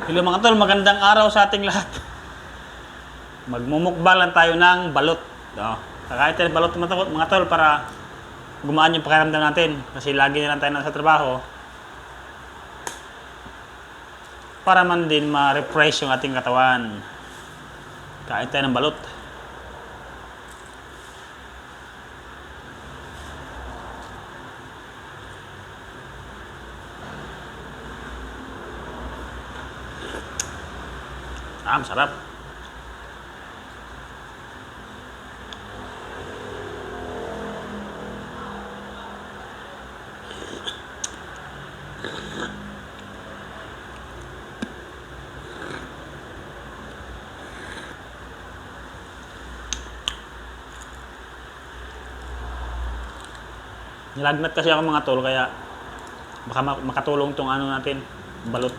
Hello mga tol, magandang araw sa ating lahat. Magmumukbang lang tayo ng balot. Kakain tayo ng balot mga tol para gumaan yung pakiramdam natin. Kasi lagi na lang tayo nasa trabaho. Para man din ma-refresh yung ating katawan. Kain tayo ng balot. Masarap. Nilagnat kasi ako mga tol, kaya baka makatulong tong ano natin, balot,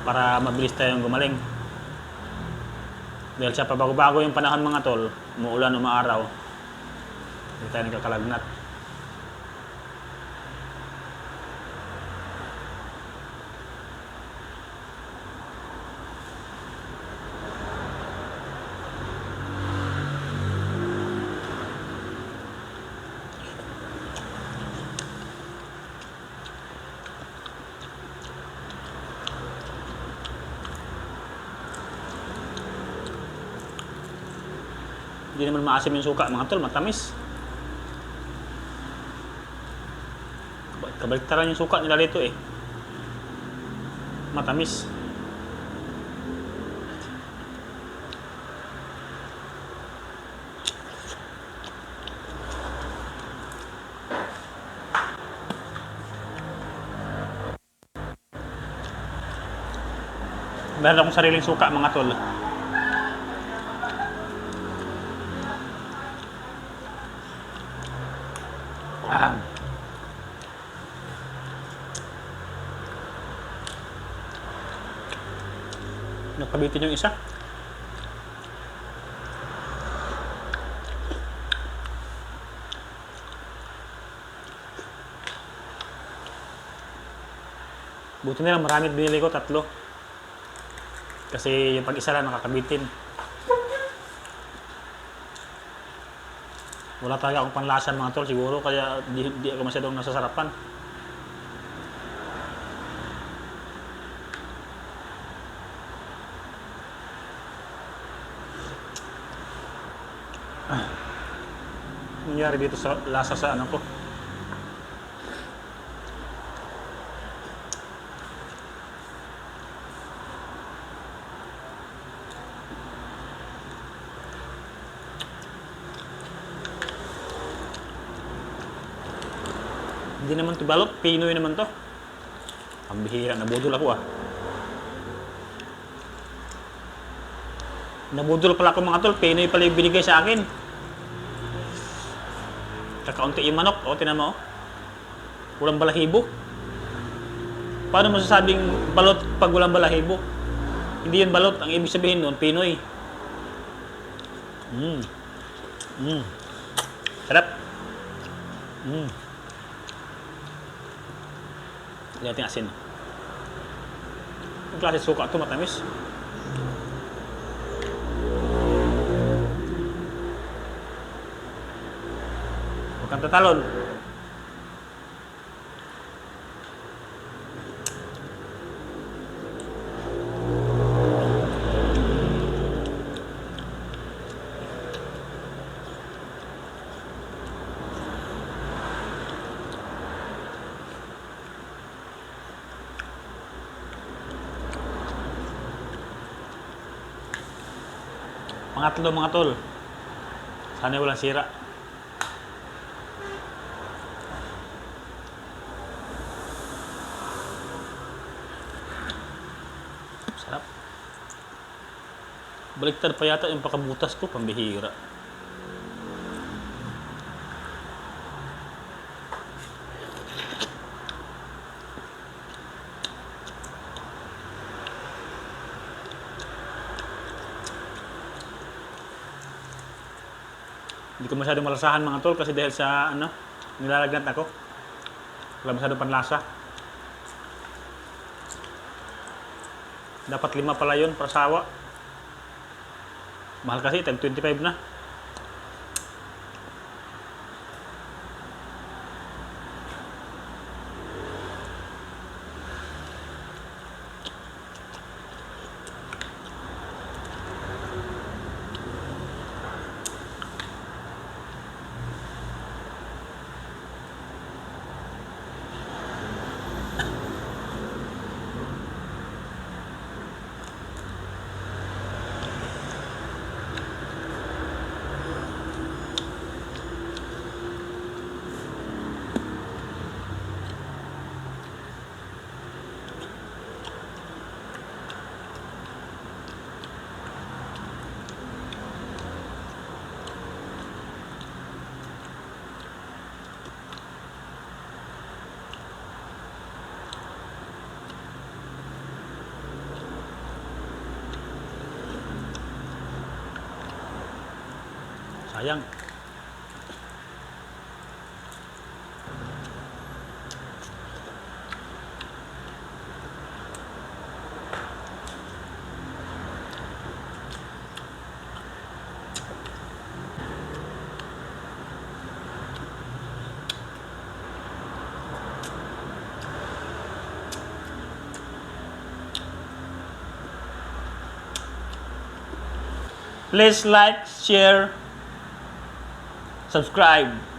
para mabilis tayong gumaling. Dahil sa pabago-bago yung panahon mga tol, umuulan, umaaraw, hindi tayo nagkakalagnat. Hindi naman maasim yung suka mga tol, matamis. Kabaliktaran yung suka nila dito eh. Matamis. Meron akong sariling suka mga tol. Nagpabitin yung isa. Buti na lang marami binili ko, 3. Kasi yung pag-isa lang nakakabitin. Wala talaga akong panlasan mga tol siguro, kaya di ako masyadong nasasarapan. Nangyari dito sa lasa sa ano ko. Hindi naman to balot, Pinoy naman to. Ang bihira, nabudol ako ah. Nabudol pala ako mga tol, Pinoy pala yung binigay sa akin. Kakaunti yung manok, tinan mo. Walang balahibo. Paano masasabing balot pag walang balahibo? Hindi yan balot, ang ibig sabihin nun, Pinoy. Sarap. Hindi natin asin. Ang klase suka ito, matamis. Huwag kang tatalon. Pangatlo mga tol. Sana walang sira. Sarap. Baliktad pa yata yung pakabutas ko, pambihira. Hindi ko masyadong malasahan mga tol kasi dahil sa nilalagnat ako. Wala masyadong panlasa. Dapat 5 pala yun para sawa. Mahal kasi, tag 25 na. Sayang. Please like, share, subscribe.